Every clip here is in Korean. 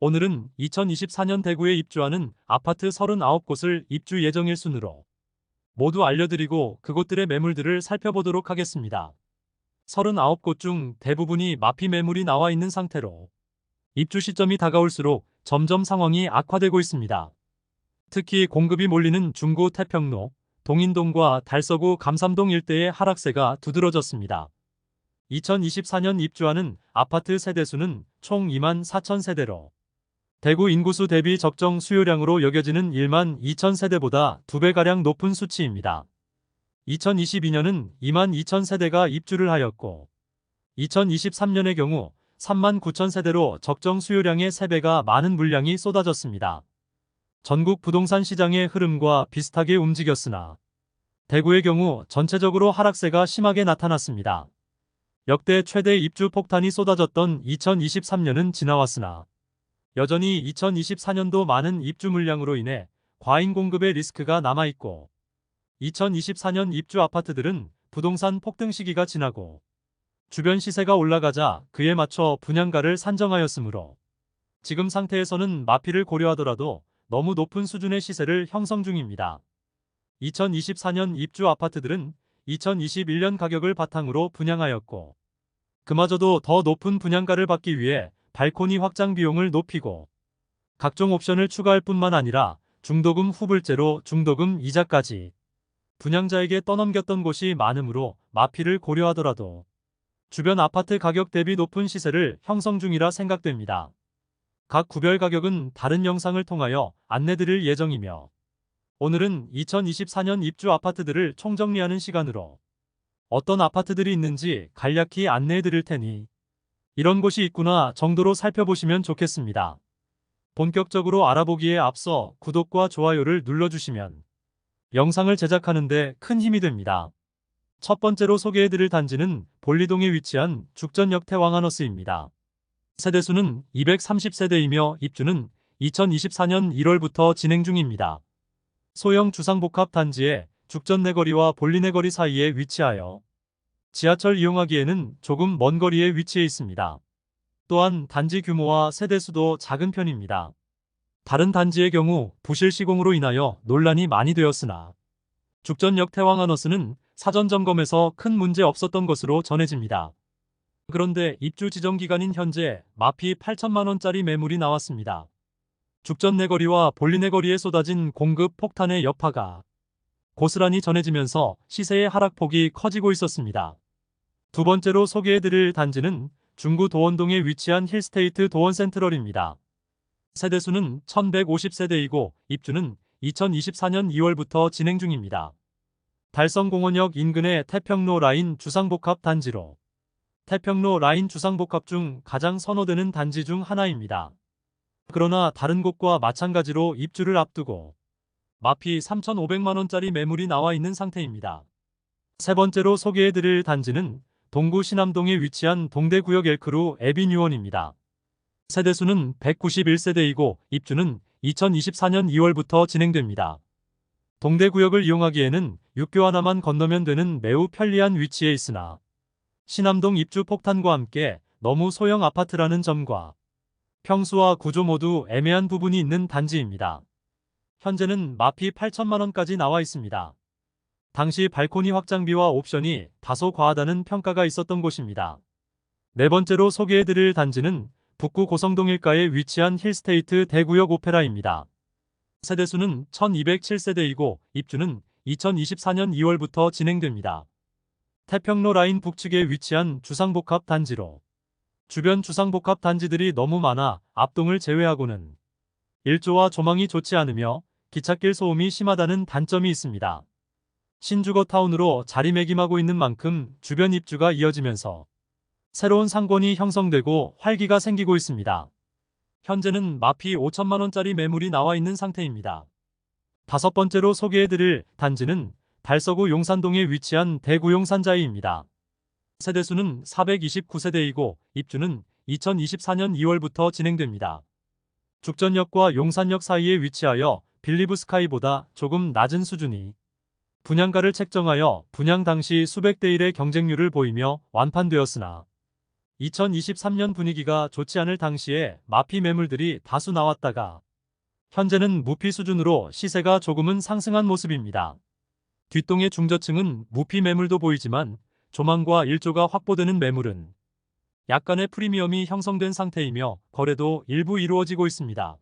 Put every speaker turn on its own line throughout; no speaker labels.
오늘은 2024년 대구에 입주하는 아파트 39곳을 입주 예정일 순으로 모두 알려드리고 그곳들의 매물들을 살펴보도록 하겠습니다. 39곳 중 대부분이 마피 매물이 나와 있는 상태로 입주 시점이 다가올수록 점점 상황이 악화되고 있습니다. 특히 공급이 몰리는 중구 태평로, 동인동과 달서구 감삼동 일대의 하락세가 두드러졌습니다. 2024년 입주하는 아파트 세대수는 총 24,000세대로 대구 인구수 대비 적정 수요량으로 여겨지는 1만 2천 세대보다 2배가량 높은 수치입니다. 2022년은 2만 2천 세대가 입주를 하였고 2023년의 경우 3만 9천 세대로 적정 수요량의 3배가 많은 물량이 쏟아졌습니다. 전국 부동산 시장의 흐름과 비슷하게 움직였으나 대구의 경우 전체적으로 하락세가 심하게 나타났습니다. 역대 최대 입주 폭탄이 쏟아졌던 2023년은 지나왔으나 여전히 2024년도 많은 입주 물량으로 인해 과잉 공급의 리스크가 남아있고 2024년 입주 아파트들은 부동산 폭등 시기가 지나고 주변 시세가 올라가자 그에 맞춰 분양가를 산정하였으므로 지금 상태에서는 마피를 고려하더라도 너무 높은 수준의 시세를 형성 중입니다. 2024년 입주 아파트들은 2021년 가격을 바탕으로 분양하였고 그마저도 더 높은 분양가를 받기 위해 발코니 확장 비용을 높이고 각종 옵션을 추가할 뿐만 아니라 중도금 후불제로 중도금 이자까지 분양자에게 떠넘겼던 곳이 많으므로 마피를 고려하더라도 주변 아파트 가격 대비 높은 시세를 형성 중이라 생각됩니다. 각 구별 가격은 다른 영상을 통하여 안내드릴 예정이며 오늘은 2024년 입주 아파트들을 총정리하는 시간으로 어떤 아파트들이 있는지 간략히 안내해드릴 테니 이런 곳이 있구나 정도로 살펴보시면 좋겠습니다. 본격적으로 알아보기에 앞서 구독과 좋아요를 눌러주시면 영상을 제작하는데 큰 힘이 됩니다. 첫 번째로 소개해드릴 단지는 볼리동에 위치한 죽전역 태왕하너스입니다. 세대수는 230세대이며 입주는 2024년 1월부터 진행 중입니다. 소형 주상복합 단지에 죽전 내거리와 볼리 내거리 사이에 위치하여 지하철 이용하기에는 조금 먼 거리에 위치해 있습니다. 또한 단지 규모와 세대수도 작은 편입니다. 다른 단지의 경우 부실 시공으로 인하여 논란이 많이 되었으나 죽전역 태왕하너스는 사전 점검에서 큰 문제 없었던 것으로 전해집니다. 그런데 입주 지정 기간인 현재 마피 8천만 원짜리 매물이 나왔습니다. 죽전 내거리와 볼리 내거리에 쏟아진 공급 폭탄의 여파가 고스란히 전해지면서 시세의 하락폭이 커지고 있었습니다. 두 번째로 소개해드릴 단지는 중구 도원동에 위치한 힐스테이트 도원센트럴입니다. 세대수는 1150세대이고 입주는 2024년 2월부터 진행 중입니다. 달성공원역 인근의 태평로 라인 주상복합 단지로 태평로 라인 주상복합 중 가장 선호되는 단지 중 하나입니다. 그러나 다른 곳과 마찬가지로 입주를 앞두고 마피 3,500만 원짜리 매물이 나와 있는 상태입니다. 세 번째로 소개해드릴 단지는 동구 신암동에 위치한 동대구역 엘크루 에비뉴원입니다. 세대수는 191세대이고 입주는 2024년 2월부터 진행됩니다. 동대구역을 이용하기에는 육교 하나만 건너면 되는 매우 편리한 위치에 있으나 신암동 입주 폭탄과 함께 너무 소형 아파트라는 점과 평수와 구조 모두 애매한 부분이 있는 단지입니다. 현재는 마피 8천만 원까지 나와 있습니다. 당시 발코니 확장비와 옵션이 다소 과하다는 평가가 있었던 곳입니다. 네 번째로 소개해드릴 단지는 북구 고성동 일가에 위치한 힐스테이트 대구역 오페라입니다. 세대수는 1207세대이고 입주는 2024년 2월부터 진행됩니다. 태평로 라인 북측에 위치한 주상복합 단지로 주변 주상복합 단지들이 너무 많아 앞동을 제외하고는 일조와 조망이 좋지 않으며 기찻길 소음이 심하다는 단점이 있습니다. 신주거 타운으로 자리매김하고 있는 만큼 주변 입주가 이어지면서 새로운 상권이 형성되고 활기가 생기고 있습니다. 현재는 마피 5천만 원짜리 매물이 나와 있는 상태입니다. 다섯 번째로 소개해드릴 단지는 달서구 용산동에 위치한 대구 용산자이입니다. 세대수는 429세대이고 입주는 2024년 2월부터 진행됩니다. 죽전역과 용산역 사이에 위치하여 빌리브스카이보다 조금 낮은 수준이 분양가를 책정하여 분양 당시 수백 대 1의 경쟁률을 보이며 완판되었으나 2023년 분위기가 좋지 않을 당시에 마피 매물들이 다수 나왔다가 현재는 무피 수준으로 시세가 조금은 상승한 모습입니다. 뒷동의 중저층은 무피 매물도 보이지만 조망과 일조가 확보되는 매물은 약간의 프리미엄이 형성된 상태이며 거래도 일부 이루어지고 있습니다.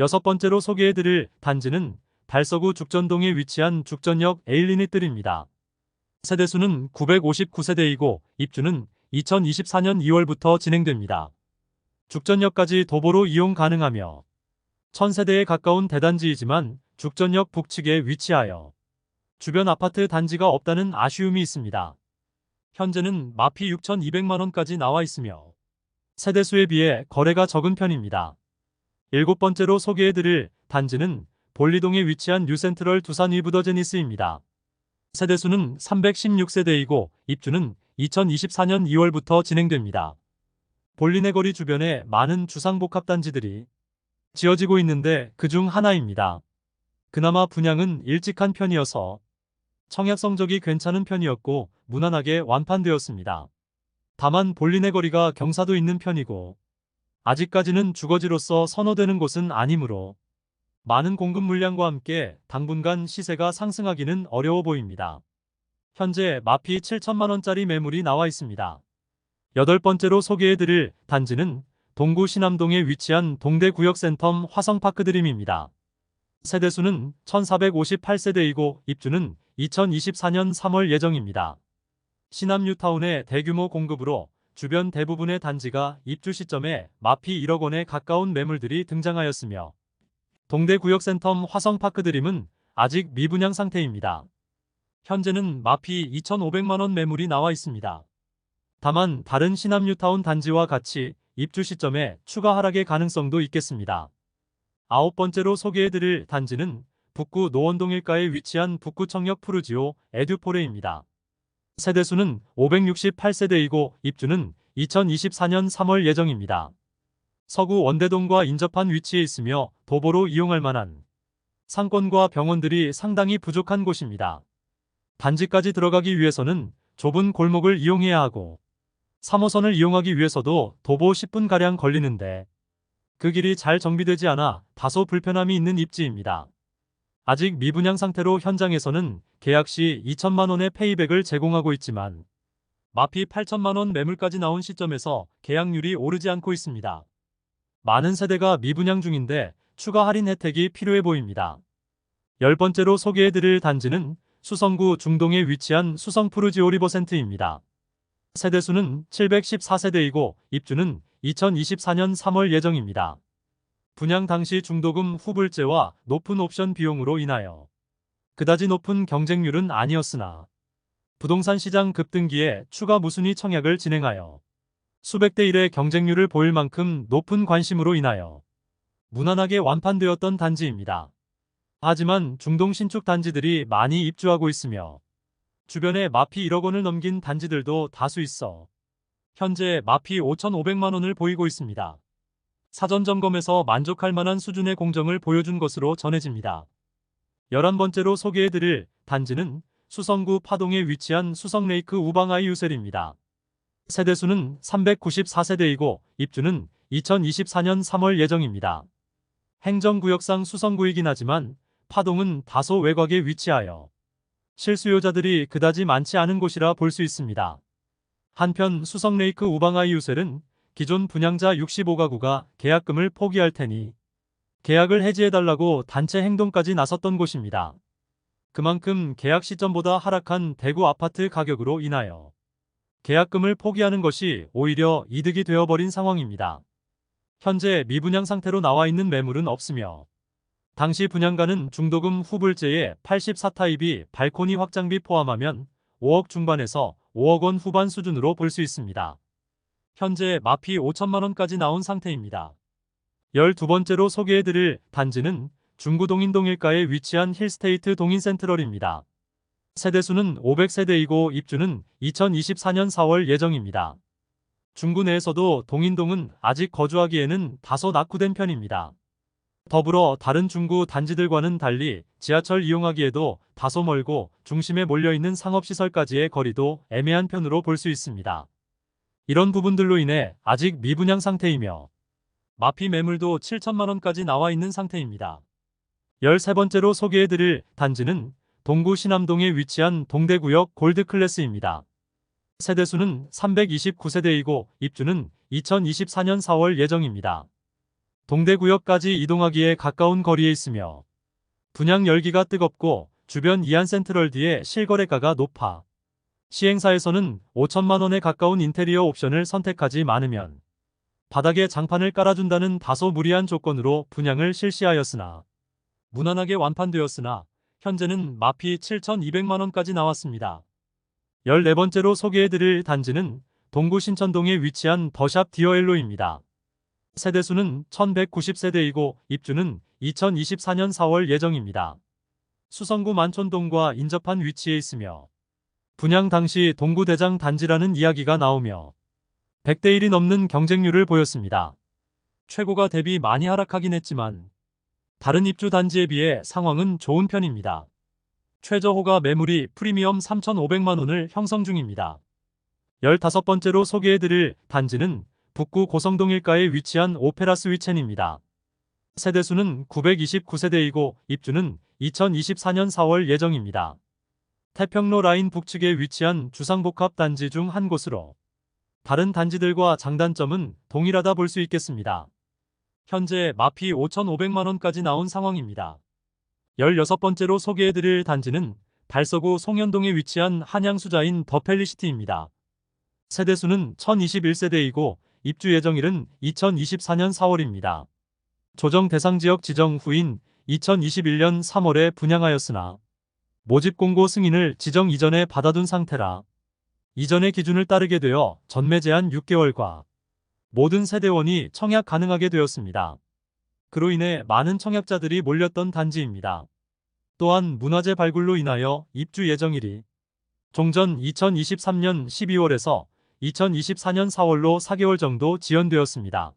여섯 번째로 소개해드릴 단지는 달서구 죽전동에 위치한 죽전역 에일리닛들입니다. 세대수는 959세대이고 입주는 2024년 2월부터 진행됩니다. 죽전역까지 도보로 이용 가능하며 1000세대에 가까운 대단지이지만 죽전역 북측에 위치하여 주변 아파트 단지가 없다는 아쉬움이 있습니다. 현재는 마피 6,200만원까지 나와 있으며 세대수에 비해 거래가 적은 편입니다. 일곱 번째로 소개해드릴 단지는 볼리동에 위치한 뉴센트럴 두산 위브더제니스입니다. 세대수는 316세대이고 입주는 2024년 2월부터 진행됩니다. 볼리네거리 주변에 많은 주상복합단지들이 지어지고 있는데 그중 하나입니다. 그나마 분양은 일찍 한 편이어서 청약 성적이 괜찮은 편이었고 무난하게 완판되었습니다. 다만 볼리네거리가 경사도 있는 편이고 아직까지는 주거지로서 선호되는 곳은 아니므로 많은 공급 물량과 함께 당분간 시세가 상승하기는 어려워 보입니다. 현재 마피 7천만원짜리 매물이 나와 있습니다. 여덟 번째로 소개해드릴 단지는 동구 신암동에 위치한 동대구역센텀 화성파크드림입니다. 세대수는 1458세대이고 입주는 2024년 3월 예정입니다. 신암 뉴타운의 대규모 공급으로 주변 대부분의 단지가 입주 시점에 마피 1억 원에 가까운 매물들이 등장하였으며 동대구역센텀 화성파크드림은 아직 미분양 상태입니다. 현재는 마피 2,500만원 매물이 나와 있습니다. 다만 다른 신암 뉴타운 단지와 같이 입주 시점에 추가 하락의 가능성도 있겠습니다. 아홉 번째로 소개해드릴 단지는 북구 노원동일가에 위치한 북구청역 푸르지오 에듀포레입니다. 세대수는 568세대이고 입주는 2024년 3월 예정입니다. 서구 원대동과 인접한 위치에 있으며 도보로 이용할 만한 상권과 병원들이 상당히 부족한 곳입니다. 단지까지 들어가기 위해서는 좁은 골목을 이용해야 하고 3호선을 이용하기 위해서도 도보 10분가량 걸리는데 그 길이 잘 정비되지 않아 다소 불편함이 있는 입지입니다. 아직 미분양 상태로 현장에서는 계약 시 2천만원의 페이백을 제공하고 있지만 마피 8천만원 매물까지 나온 시점에서 계약률이 오르지 않고 있습니다. 많은 세대가 미분양 중인데 추가 할인 혜택이 필요해 보입니다. 열 번째로 소개해드릴 단지는 수성구 중동에 위치한 수성푸르지오 리버센트입니다. 세대수는 714세대이고 입주는 2024년 3월 예정입니다. 분양 당시 중도금 후불제와 높은 옵션 비용으로 인하여 그다지 높은 경쟁률은 아니었으나 부동산 시장 급등기에 추가 무순위 청약을 진행하여 수백 대 1의 경쟁률을 보일 만큼 높은 관심으로 인하여 무난하게 완판되었던 단지입니다. 하지만 중동 신축 단지들이 많이 입주하고 있으며 주변에 마피 1억 원을 넘긴 단지들도 다수 있어 현재 마피 5,500만원을 보이고 있습니다. 사전 점검에서 만족할 만한 수준의 공정을 보여준 것으로 전해집니다. 11번째로 소개해드릴 단지는 수성구 파동에 위치한 수성레이크 우방아이 유셀입니다. 세대수는 394세대이고 입주는 2024년 3월 예정입니다. 행정구역상 수성구이긴 하지만 파동은 다소 외곽에 위치하여 실수요자들이 그다지 많지 않은 곳이라 볼 수 있습니다. 한편 수성레이크 우방아이 유셀은 기존 분양자 65가구가 계약금을 포기할 테니 계약을 해지해달라고 단체 행동까지 나섰던 곳입니다. 그만큼 계약 시점보다 하락한 대구 아파트 가격으로 인하여 계약금을 포기하는 것이 오히려 이득이 되어버린 상황입니다. 현재 미분양 상태로 나와 있는 매물은 없으며 당시 분양가는 중도금 후불제의 84타입이 발코니 확장비 포함하면 5억 중반에서 5억 원 후반 수준으로 볼 수 있습니다. 현재 마피 5천만원까지 나온 상태입니다. 12번째로 소개해드릴 단지는 중구 동인동일가에 위치한 힐스테이트 동인센트럴입니다. 세대수는 500세대이고 입주는 2024년 4월 예정입니다. 중구 내에서도 동인동은 아직 거주하기에는 다소 낙후된 편입니다. 더불어 다른 중구 단지들과는 달리 지하철 이용하기에도 다소 멀고 중심에 몰려있는 상업시설까지의 거리도 애매한 편으로 볼 수 있습니다. 이런 부분들로 인해 아직 미분양 상태이며 마피 매물도 7천만 원까지 나와 있는 상태입니다. 13번째로 소개해드릴 단지는 동구 신암동에 위치한 동대구역 골드클래스입니다. 세대수는 329세대이고 입주는 2024년 4월 예정입니다. 동대구역까지 이동하기에 가까운 거리에 있으며 분양 열기가 뜨겁고 주변 이안센트럴드의 실거래가가 높아 시행사에서는 5천만 원에 가까운 인테리어 옵션을 선택하지 않으면 바닥에 장판을 깔아준다는 다소 무리한 조건으로 분양을 실시하였으나 무난하게 완판되었으나 현재는 마피 7,200만 원까지 나왔습니다. 14번째로 소개해드릴 단지는 동구 신천동에 위치한 더샵 디어엘로입니다. 세대수는 1190세대이고 입주는 2024년 4월 예정입니다. 수성구 만촌동과 인접한 위치에 있으며 분양 당시 동구 대장 단지라는 이야기가 나오며 100대 1이 넘는 경쟁률을 보였습니다. 최고가 대비 많이 하락하긴 했지만 다른 입주 단지에 비해 상황은 좋은 편입니다. 최저호가 매물이 프리미엄 3,500만 원을 형성 중입니다. 15번째로 소개해드릴 단지는 북구 고성동 일가에 위치한 오페라 스위첸입니다. 세대수는 929세대이고 입주는 2024년 4월 예정입니다. 태평로 라인 북측에 위치한 주상복합 단지 중 한 곳으로 다른 단지들과 장단점은 동일하다 볼 수 있겠습니다. 현재 마피 5,500만 원까지 나온 상황입니다. 16번째로 소개해드릴 단지는 달서구 송현동에 위치한 한양수자인 더 펠리시티입니다. 세대수는 1021세대이고 입주 예정일은 2024년 4월입니다. 조정 대상 지역 지정 후인 2021년 3월에 분양하였으나 모집 공고 승인을 지정 이전에 받아둔 상태라 이전의 기준을 따르게 되어 전매 제한 6개월과 모든 세대원이 청약 가능하게 되었습니다. 그로 인해 많은 청약자들이 몰렸던 단지입니다. 또한 문화재 발굴로 인하여 입주 예정일이 종전 2023년 12월에서 2024년 4월로 4개월 정도 지연되었습니다.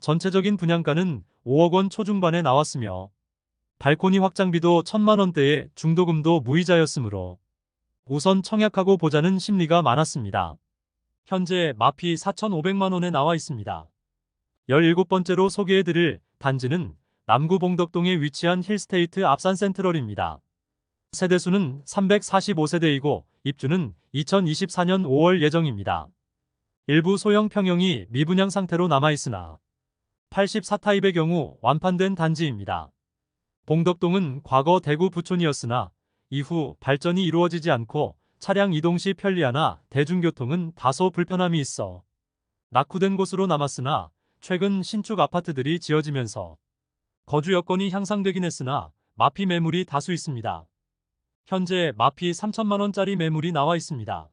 전체적인 분양가는 5억 원 초중반에 나왔으며 발코니 확장비도 1,000만 원대에 중도금도 무이자였으므로 우선 청약하고 보자는 심리가 많았습니다. 현재 마피 4,500만 원에 나와 있습니다. 17번째로 소개해드릴 단지는 남구 봉덕동에 위치한 힐스테이트 앞산센트럴입니다. 세대수는 345세대이고 입주는 2024년 5월 예정입니다. 일부 소형 평형이 미분양 상태로 남아있으나 84타입의 경우 완판된 단지입니다. 봉덕동은 과거 대구 부촌이었으나 이후 발전이 이루어지지 않고 차량 이동 시 편리하나 대중교통은 다소 불편함이 있어 낙후된 곳으로 남았으나 최근 신축 아파트들이 지어지면서 거주 여건이 향상되긴 했으나 마피 매물이 다수 있습니다. 현재 마피 3천만 원짜리 매물이 나와 있습니다.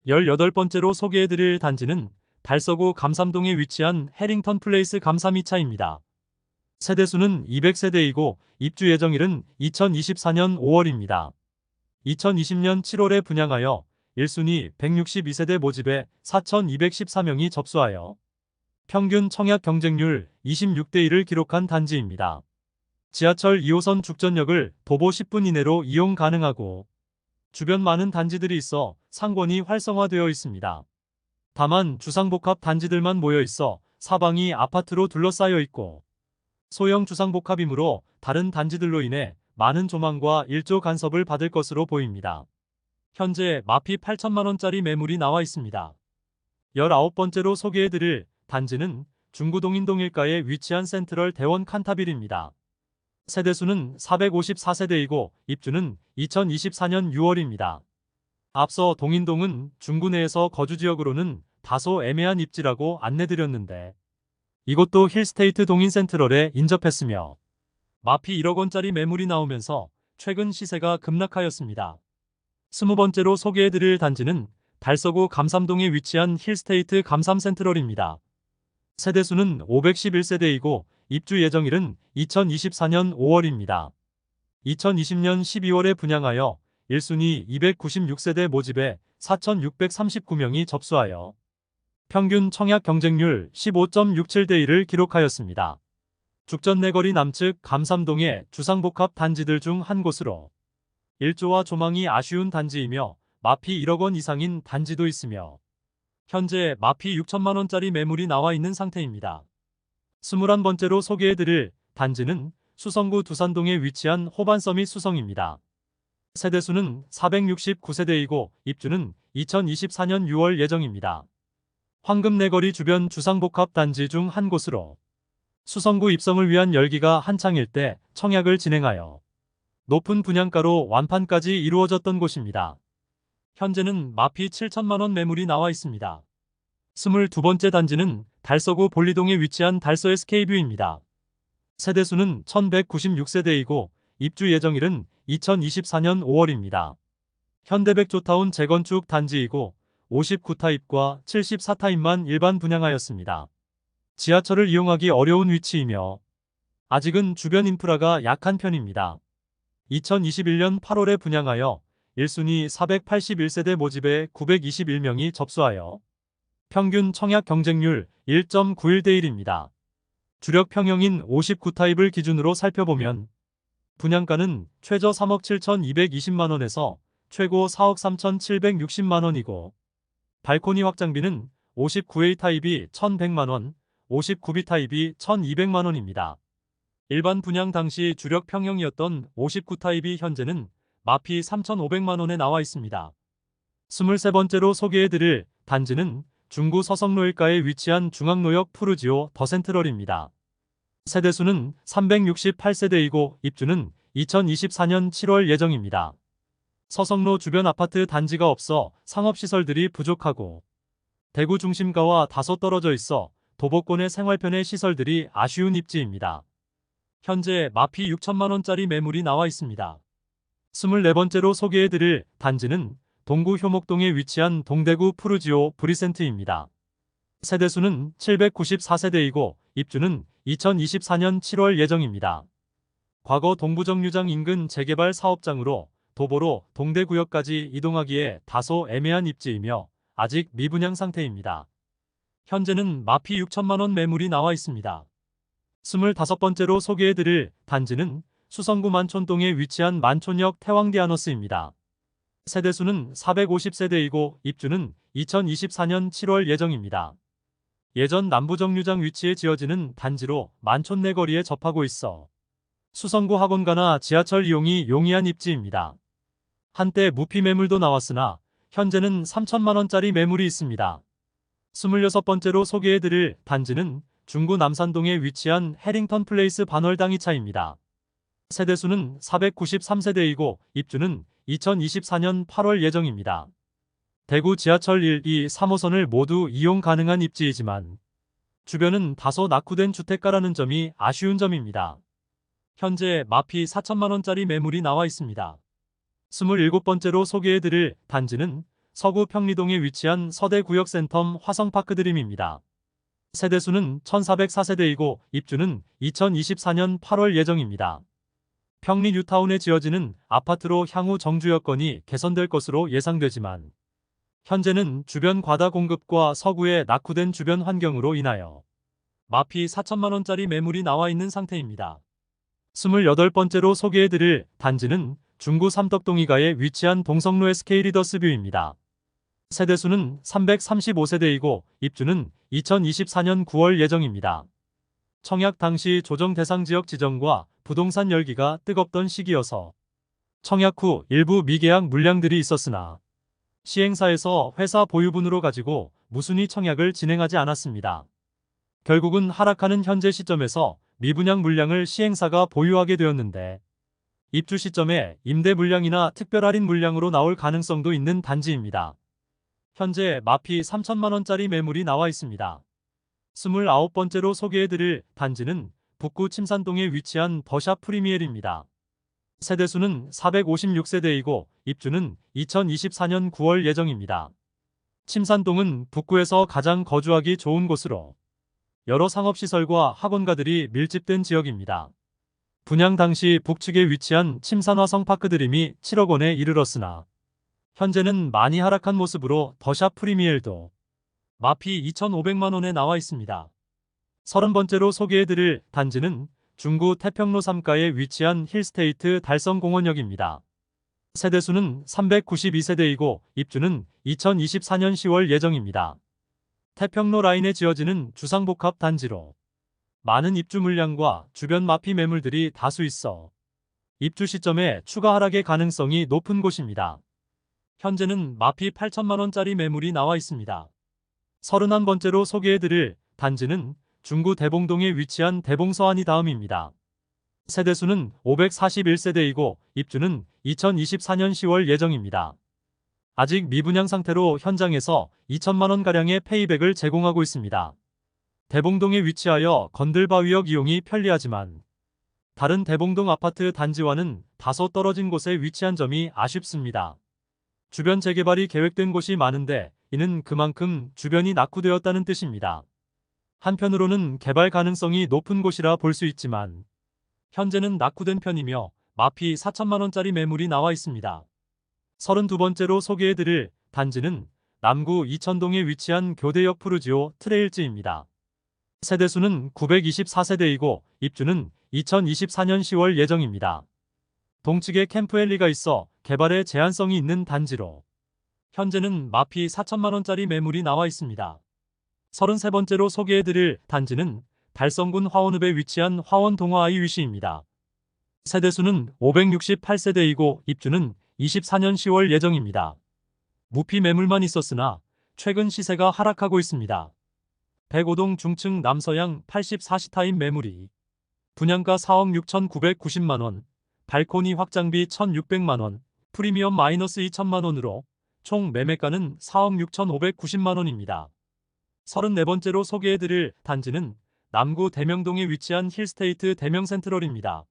18번째로 소개해드릴 단지는 달서구 감삼동에 위치한 해링턴 플레이스 감삼 2차입니다. 세대수는 200세대이고 입주 예정일은 2024년 5월입니다. 2020년 7월에 분양하여 1순위 162세대 모집에 4,214명이 접수하여 평균 청약 경쟁률 26대 1을 기록한 단지입니다. 지하철 2호선 죽전역을 도보 10분 이내로 이용 가능하고 주변 많은 단지들이 있어 상권이 활성화되어 있습니다. 다만 주상복합 단지들만 모여 있어 사방이 아파트로 둘러싸여 있고 소형 주상복합이므로 다른 단지들로 인해 많은 조망과 일조 간섭을 받을 것으로 보입니다. 현재 마피 8천만 원짜리 매물이 나와 있습니다. 19번째로 소개해드릴 단지는 중구동인동 일가에 위치한 센트럴 대원 칸타빌입니다. 세대수는 454세대이고 입주는 2024년 6월입니다. 앞서 동인동은 중구 내에서 거주지역으로는 다소 애매한 입지라고 안내드렸는데 이곳도 힐스테이트 동인센트럴에 인접했으며 마피 1억 원짜리 매물이 나오면서 최근 시세가 급락하였습니다. 20번째로 소개해드릴 단지는 달서구 감삼동에 위치한 힐스테이트 감삼센트럴입니다. 세대수는 511세대이고 입주 예정일은 2024년 5월입니다. 2020년 12월에 분양하여 1순위 296세대 모집에 4,639명이 접수하여 평균 청약 경쟁률 15.67대 1을 기록하였습니다. 죽전 내거리 남측 감삼동의 주상복합 단지들 중 한 곳으로 일조와 조망이 아쉬운 단지이며 마피 1억 원 이상인 단지도 있으며 현재 마피 6천만원짜리 매물이 나와 있는 상태입니다. 21번째로 소개해드릴 단지는 수성구 두산동에 위치한 호반서밋 수성입니다. 세대수는 469세대이고 입주는 2024년 6월 예정입니다. 황금내거리 주변 주상복합 단지 중 한 곳으로 수성구 입성을 위한 열기가 한창일 때 청약을 진행하여 높은 분양가로 완판까지 이루어졌던 곳입니다. 현재는 마피 7천만원 매물이 나와 있습니다. 22번째 단지는 달서구 볼리동에 위치한 달서 SK뷰입니다. 세대수는 1196세대이고 입주 예정일은 2024년 5월입니다. 현대백조타운 재건축 단지이고 59타입과 74타입만 일반 분양하였습니다. 지하철을 이용하기 어려운 위치이며 아직은 주변 인프라가 약한 편입니다. 2021년 8월에 분양하여 1순위 481세대 모집에 921명이 접수하여 평균 청약 경쟁률 1.91대 1입니다. 주력 평형인 59타입을 기준으로 살펴보면 분양가는 최저 3억 7,220만원에서 최고 4억 3,760만원이고 발코니 확장비는 59A 타입이 1,100만원, 59B 타입이 1,200만원입니다. 일반 분양 당시 주력 평형이었던 59타입이 현재는 마피 3,500만원에 나와 있습니다. 23번째로 소개해드릴 단지는 중구 서성로일가에 위치한 중앙로역 푸르지오 더센트럴입니다. 세대수는 368세대이고 입주는 2024년 7월 예정입니다. 서성로 주변 아파트 단지가 없어 상업시설들이 부족하고 대구 중심가와 다소 떨어져 있어 도보권의 생활편의 시설들이 아쉬운 입지입니다. 현재 마피 6천만원짜리 매물이 나와 있습니다. 24번째로 소개해드릴 단지는 동구 효목동에 위치한 동대구 푸르지오 브리센트입니다. 세대수는 794세대이고 입주는 2024년 7월 예정입니다. 과거 동부정류장 인근 재개발 사업장으로 도보로 동대구역까지 이동하기에 다소 애매한 입지이며 아직 미분양 상태입니다. 현재는 마피 6천만원 매물이 나와 있습니다. 25번째로 소개해드릴 단지는 수성구 만촌동에 위치한 만촌역 태왕디아너스입니다. 세대수는 450세대이고 입주는 2024년 7월 예정입니다. 예전 남부정류장 위치에 지어지는 단지로 만촌 내거리에 접하고 있어 수성구 학원가나 지하철 이용이 용이한 입지입니다. 한때 무피 매물도 나왔으나 현재는 3천만원짜리 매물이 있습니다. 26번째로 소개해드릴 단지는 중구 남산동에 위치한 해링턴 플레이스 반월당이차입니다. 세대수는 493세대이고 입주는 2024년 8월 예정입니다. 대구 지하철 1, 2, 3호선을 모두 이용 가능한 입지이지만 주변은 다소 낙후된 주택가라는 점이 아쉬운 점입니다. 현재 마피 4천만원짜리 매물이 나와 있습니다. 27번째로 소개해드릴 단지는 서구 평리동에 위치한 서대구역센텀 화성파크드림입니다. 세대수는 1404세대이고 입주는 2024년 8월 예정입니다. 평리 뉴타운에 지어지는 아파트로 향후 정주 여건이 개선될 것으로 예상되지만 현재는 주변 과다 공급과 서구의 낙후된 주변 환경으로 인하여 마피 4천만원짜리 매물이 나와 있는 상태입니다. 28번째로 소개해드릴 단지는 중구 삼덕동이가에 위치한 동성로 SK 리더스뷰입니다. 세대수는 335세대이고 입주는 2024년 9월 예정입니다. 청약 당시 조정 대상 지역 지정과 부동산 열기가 뜨겁던 시기여서 청약 후 일부 미계약 물량들이 있었으나 시행사에서 회사 보유분으로 가지고 무순위 청약을 진행하지 않았습니다. 결국은 하락하는 현재 시점에서 미분양 물량을 시행사가 보유하게 되었는데 입주 시점에 임대 물량이나 특별 할인 물량으로 나올 가능성도 있는 단지입니다. 현재 마피 3천만원짜리 매물이 나와 있습니다. 29번째로 소개해드릴 단지는 북구 침산동에 위치한 더샵 프리미엘입니다. 세대수는 456세대이고 입주는 2024년 9월 예정입니다. 침산동은 북구에서 가장 거주하기 좋은 곳으로 여러 상업시설과 학원가들이 밀집된 지역입니다. 분양 당시 북측에 위치한 침산화성 파크드림이 7억 원에 이르렀으나 현재는 많이 하락한 모습으로 더샵 프리미엘도 마피 2,500만 원에 나와 있습니다. 30번째로 소개해드릴 단지는 중구 태평로 3가에 위치한 힐스테이트 달성공원역입니다. 세대수는 392세대이고 입주는 2024년 10월 예정입니다. 태평로 라인에 지어지는 주상복합 단지로 많은 입주 물량과 주변 마피 매물들이 다수 있어 입주 시점에 추가 하락의 가능성이 높은 곳입니다. 현재는 마피 8천만 원짜리 매물이 나와 있습니다. 31번째로 소개해드릴 단지는 중구 대봉동에 위치한 대봉서안이 다음입니다. 세대수는 541세대이고 입주는 2024년 10월 예정입니다. 아직 미분양 상태로 현장에서 2천만 원가량의 페이백을 제공하고 있습니다. 대봉동에 위치하여 건들바위역 이용이 편리하지만 다른 대봉동 아파트 단지와는 다소 떨어진 곳에 위치한 점이 아쉽습니다. 주변 재개발이 계획된 곳이 많은데 이는 그만큼 주변이 낙후되었다는 뜻입니다. 한편으로는 개발 가능성이 높은 곳이라 볼 수 있지만 현재는 낙후된 편이며 마피 4천만 원짜리 매물이 나와 있습니다. 32번째로 소개해드릴 단지는 남구 이천동에 위치한 교대역 푸르지오 트레일즈입니다. 세대수는 924세대이고 입주는 2024년 10월 예정입니다. 동측에 캠프엘리가 있어 개발에 제한성이 있는 단지로 현재는 마피 4천만 원짜리 매물이 나와 있습니다. 33번째로 소개해드릴 단지는 달성군 화원읍에 위치한 화원동화 아이위시입니다. 세대수는 568세대이고 입주는 24년 10월 예정입니다. 무피 매물만 있었으나 최근 시세가 하락하고 있습니다. 105동 중층 남서양 84시타임 매물이 분양가 4억 6,990만원, 발코니 확장비 1,600만원, 프리미엄 마이너스 2천만원으로 총 매매가는 4억 6,590만원입니다. 34번째로 소개해드릴 단지는 남구 대명동에 위치한 힐스테이트 대명센트럴입니다.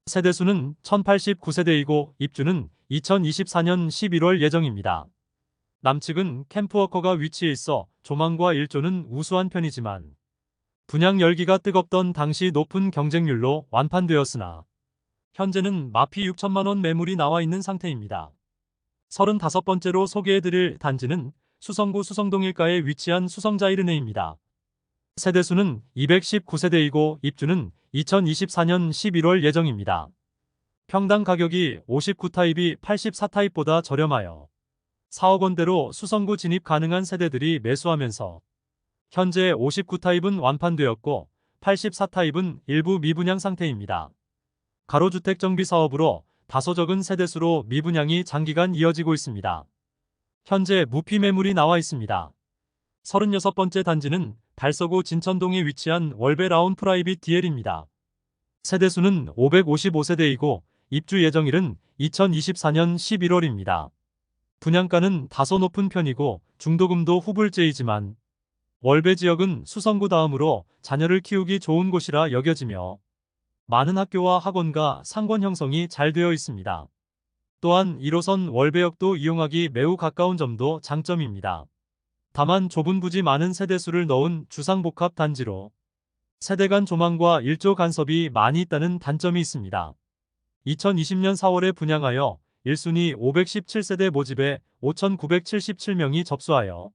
세대수는 1089세대이고 입주는 2024년 11월 예정입니다. 남측은 캠프워커가 위치해 있어 조망과 일조는 우수한 편이지만 분양 열기가 뜨겁던 당시 높은 경쟁률로 완판되었으나 현재는 마피 6천만 원 매물이 나와 있는 상태입니다. 35번째로 소개해드릴 단지는 수성구 수성동 일가에 위치한 수성자이르네입니다. 세대수는 219세대이고 입주는 2024년 11월 예정입니다. 평당 가격이 59타입이 84타입보다 저렴하여 4억 원대로 수성구 진입 가능한 세대들이 매수하면서 현재 59타입은 완판되었고 84타입은 일부 미분양 상태입니다. 가로주택 정비 사업으로 다소 적은 세대수로 미분양이 장기간 이어지고 있습니다. 현재 무피 매물이 나와 있습니다. 36번째 단지는 달서구 진천동에 위치한 월베 라운 프라이빗 DL입니다. 세대수는 555세대이고 입주 예정일은 2024년 11월입니다. 분양가는 다소 높은 편이고 중도금도 후불제이지만 월베 지역은 수성구 다음으로 자녀를 키우기 좋은 곳이라 여겨지며 많은 학교와 학원과 상권 형성이 잘 되어 있습니다. 또한 1호선 월베역도 이용하기 매우 가까운 점도 장점입니다. 다만 좁은 부지 많은 세대수를 넣은 주상복합 단지로 세대 간 조망과 일조 간섭이 많이 있다는 단점이 있습니다. 2020년 4월에 분양하여 1순위 517세대 모집에 5,977명이 접수하여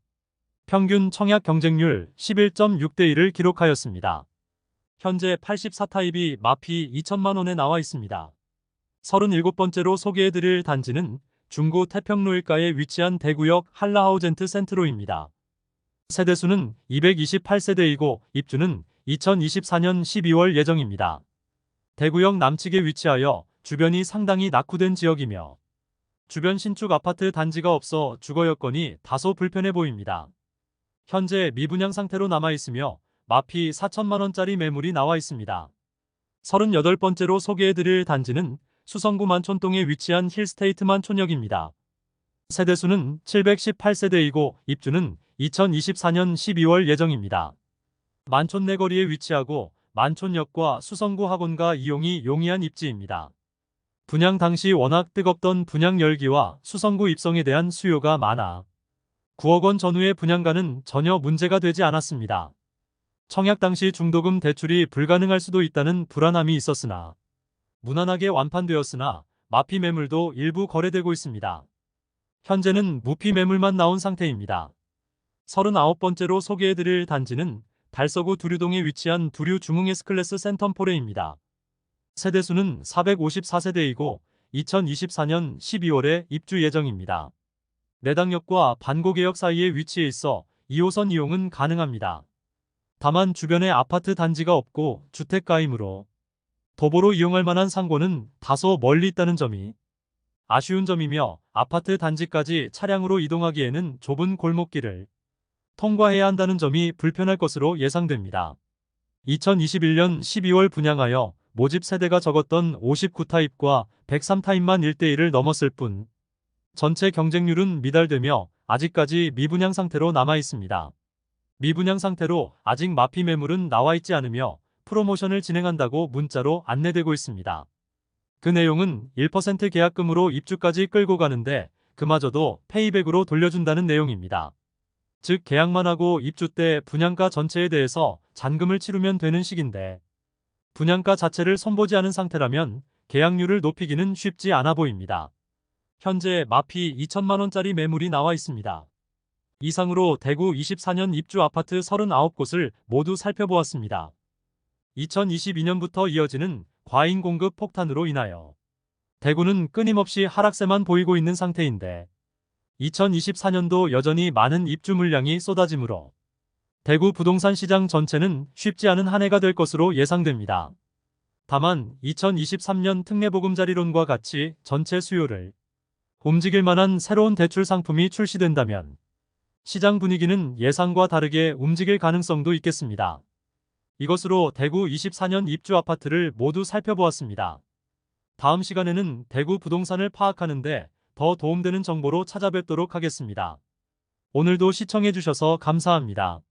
평균 청약 경쟁률 11.6대 1을 기록하였습니다. 현재 84타입이 마피 2천만 원에 나와 있습니다. 37번째로 소개해드릴 단지는 중구 태평로 일가에 위치한 대구역 한라하우젠트 센트로입니다. 세대수는 228세대이고 입주는 2024년 12월 예정입니다. 대구역 남측에 위치하여 주변이 상당히 낙후된 지역이며 주변 신축 아파트 단지가 없어 주거 여건이 다소 불편해 보입니다. 현재 미분양 상태로 남아있으며 마피 4천만 원짜리 매물이 나와 있습니다. 38번째로 소개해드릴 단지는 수성구 만촌동에 위치한 힐스테이트 만촌역입니다. 세대수는 718세대이고 입주는 2024년 12월 예정입니다. 만촌 내거리에 위치하고 만촌역과 수성구 학원가 이용이 용이한 입지입니다. 분양 당시 워낙 뜨겁던 분양 열기와 수성구 입성에 대한 수요가 많아 9억 원 전후의 분양가는 전혀 문제가 되지 않았습니다. 청약 당시 중도금 대출이 불가능할 수도 있다는 불안함이 있었으나 무난하게 완판되었으나 마피 매물도 일부 거래되고 있습니다. 현재는 무피 매물만 나온 상태입니다. 39번째로 소개해드릴 단지는 달서구 두류동에 위치한 두류 중흥 S클래스 센텀포레입니다. 세대수는 454세대이고 2024년 12월에 입주 예정입니다. 내당역과 반고개역 사이에 위치해 있어 2호선 이용은 가능합니다. 다만 주변에 아파트 단지가 없고 주택가이므로 도보로 이용할 만한 상고는 다소 멀리 있다는 점이 아쉬운 점이며, 아파트 단지까지 차량으로 이동하기에는 좁은 골목길을 통과해야 한다는 점이 불편할 것으로 예상됩니다. 2021년 12월 분양하여 모집 세대가 적었던 59타입과 103타입만 1대1을 넘었을 뿐 전체 경쟁률은 미달되며 아직까지 미분양 상태로 남아 있습니다. 미분양 상태로 아직 마피 매물은 나와 있지 않으며 프로모션을 진행한다고 문자로 안내되고 있습니다. 그 내용은 1% 계약금으로 입주까지 끌고 가는데 그마저도 페이백으로 돌려준다는 내용입니다. 즉 계약만 하고 입주 때 분양가 전체에 대해서 잔금을 치르면 되는 식인데, 분양가 자체를 손보지 않은 상태라면 계약률을 높이기는 쉽지 않아 보입니다. 현재 마피 2천만 원짜리 매물이 나와 있습니다. 이상으로 대구 24년 입주 아파트 39곳을 모두 살펴보았습니다. 2022년부터 이어지는 과잉 공급 폭탄으로 인하여 대구는 끊임없이 하락세만 보이고 있는 상태인데, 2024년도 여전히 많은 입주 물량이 쏟아지므로 대구 부동산 시장 전체는 쉽지 않은 한 해가 될 것으로 예상됩니다. 다만 2023년 특례보금자리론과 같이 전체 수요를 움직일 만한 새로운 대출 상품이 출시된다면 시장 분위기는 예상과 다르게 움직일 가능성도 있겠습니다. 이것으로 대구 24년 입주 아파트를 모두 살펴보았습니다. 다음 시간에는 대구 부동산을 파악하는데 더 도움되는 정보로 찾아뵙도록 하겠습니다. 오늘도 시청해주셔서 감사합니다.